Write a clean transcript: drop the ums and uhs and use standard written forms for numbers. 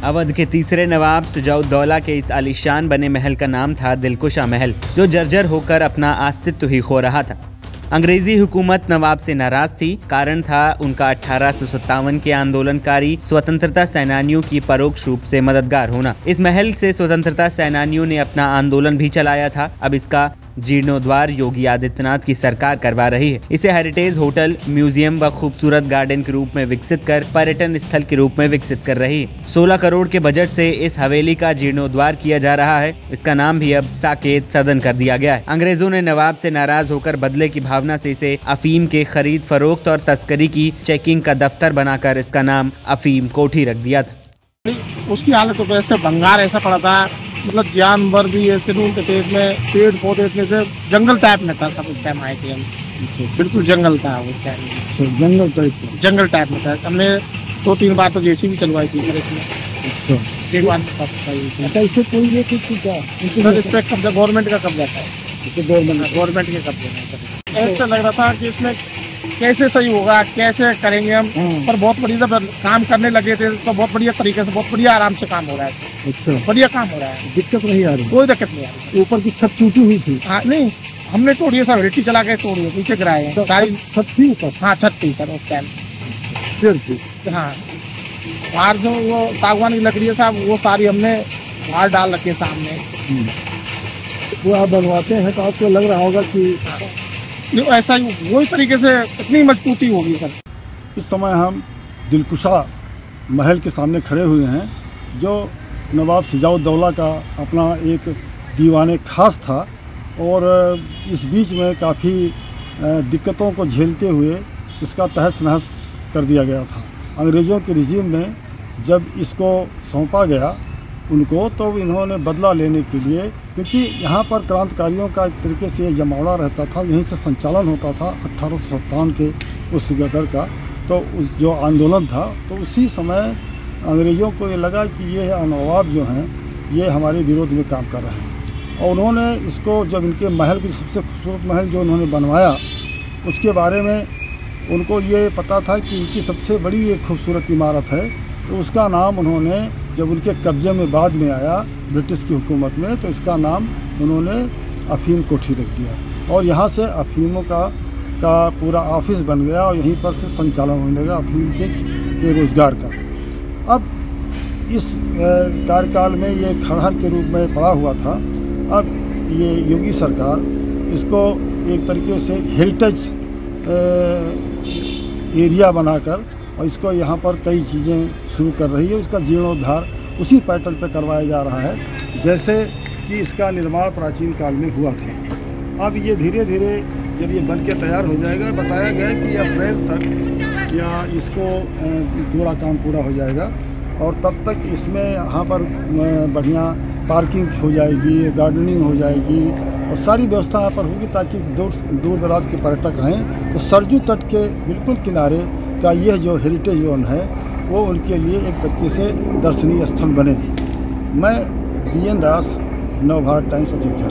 अवध के तीसरे नवाब शुजाउद्दौला के इस आलीशान बने महल का नाम था दिलकुशा महल, जो जर्जर होकर अपना अस्तित्व ही खो रहा था। अंग्रेजी हुकूमत नवाब से नाराज थी। कारण था उनका 1857 के आंदोलनकारी स्वतंत्रता सेनानियों की परोक्ष रूप से मददगार होना। इस महल से स्वतंत्रता सेनानियों ने अपना आंदोलन भी चलाया था। अब इसका जीर्णोद्वार योगी आदित्यनाथ की सरकार करवा रही है। इसे हेरिटेज होटल, म्यूजियम व खूबसूरत गार्डन के रूप में विकसित कर पर्यटन स्थल के रूप में विकसित कर रही है। 16 करोड़ के बजट से इस हवेली का जीर्णोद्वार किया जा रहा है। इसका नाम भी अब साकेत सदन कर दिया गया है। अंग्रेजों ने नवाब से नाराज होकर बदले की भावना से इसे अफीम के खरीद फरोख्त और तस्करी की चेकिंग का दफ्तर बनाकर इसका नाम अफीम कोठी रख दिया था। उसकी हालत तो वैसे भंगार ऐसा पड़ा था, मतलब जानवर भी ऐसे में पेड़ पौधे इतने से जंगल टाइप में था। सब उस टाइम आए थे हम, बिल्कुल जंगल था उस टाइम, जंगल टाइप में था। हमने 2-3 बार तो जेसीबी चलवाई थी सर इसमें। एक बार अच्छा, इसमें कोई ये सर इस पर कब्जा गवर्नमेंट का कब्जा था, गवर्नमेंट के कब्जे। ऐसा लग रहा था कि इसमें कैसे सही होगा, कैसे करेंगे हम, पर बहुत बढ़िया जब काम करने लगे थे तो बहुत बढ़िया तरीके से, बहुत बढ़िया आराम से काम हो रहा है। अच्छा, बढ़िया काम हो रहा है, दिक्कत नहीं आ रही, कोई दिक्कत नहीं आ रही। ऊपर की छत टूटी हुई थी। हाँ नहीं, हमने तोड़ी सब रेती चला के तोड़ी, नीचे गिराए हैं सारी छत थी ऊपर। हाँ छत थी सर उस टाइम, फिर हाँ बाहर जो वो सागवान की लकड़ी है साहब, वो सारी हमने बाहर डाल रखी है सामने। वो आप बनवाते हैं तो आपको लग रहा होगा कि ऐसा ही वही तरीके से इतनी मजबूती होगी सर। इस समय हम दिलकुशा महल के सामने खड़े हुए हैं, जो नवाब शुजाउद्दौला का अपना एक दीवाने खास था और इस बीच में काफ़ी दिक्कतों को झेलते हुए इसका तहस नहस कर दिया गया था। अंग्रेज़ों के रिजीम में जब इसको सौंपा गया उनको, तो इन्होंने बदला लेने के लिए, क्योंकि यहाँ पर क्रांतिकारियों का एक तरीके से जमावड़ा रहता था, यहीं से संचालन होता था 1857 के उस गदर का, तो उस जो आंदोलन था, तो उसी समय अंग्रेज़ों को ये लगा कि ये नवाब जो हैं ये हमारे विरोध में काम कर रहे हैं। और उन्होंने इसको, जब इनके महल की सबसे खूबसूरत महल जो उन्होंने बनवाया, उसके बारे में उनको ये पता था कि इनकी सबसे बड़ी एक खूबसूरत इमारत है, तो उसका नाम उन्होंने, जब उनके कब्जे में बाद में आया ब्रिटिश की हुकूमत में, तो इसका नाम उन्होंने अफीम कोठी रख दिया। और यहाँ से अफीमों का पूरा ऑफिस बन गया और यहीं पर से संचालन होने लगा अफीम के रोज़गार का। अब इस कार्यकाल में ये खंडहर के रूप में पड़ा हुआ था। अब ये योगी सरकार इसको एक तरीके से हेरिटेज एरिया बनाकर और इसको यहाँ पर कई चीज़ें शुरू कर रही है। इसका जीर्णोद्धार उसी पैटर्न पे करवाया जा रहा है जैसे कि इसका निर्माण प्राचीन काल में हुआ था। अब ये धीरे धीरे जब ये बन के तैयार हो जाएगा, बताया गया कि अप्रैल तक या इसको पूरा काम पूरा हो जाएगा और तब तक इसमें यहाँ पर बढ़िया पार्किंग हो जाएगी, गार्डनिंग हो जाएगी और सारी व्यवस्था यहाँ पर होगी, ताकि दूर दराज के पर्यटक आएँ तो सरजू तट के बिल्कुल किनारे का यह जो हेरिटेज जोन है वो उनके लिए एक तरीके से दर्शनीय स्थल बने। मैं BN दास, नवभारत टाइम्स, अयोध्या।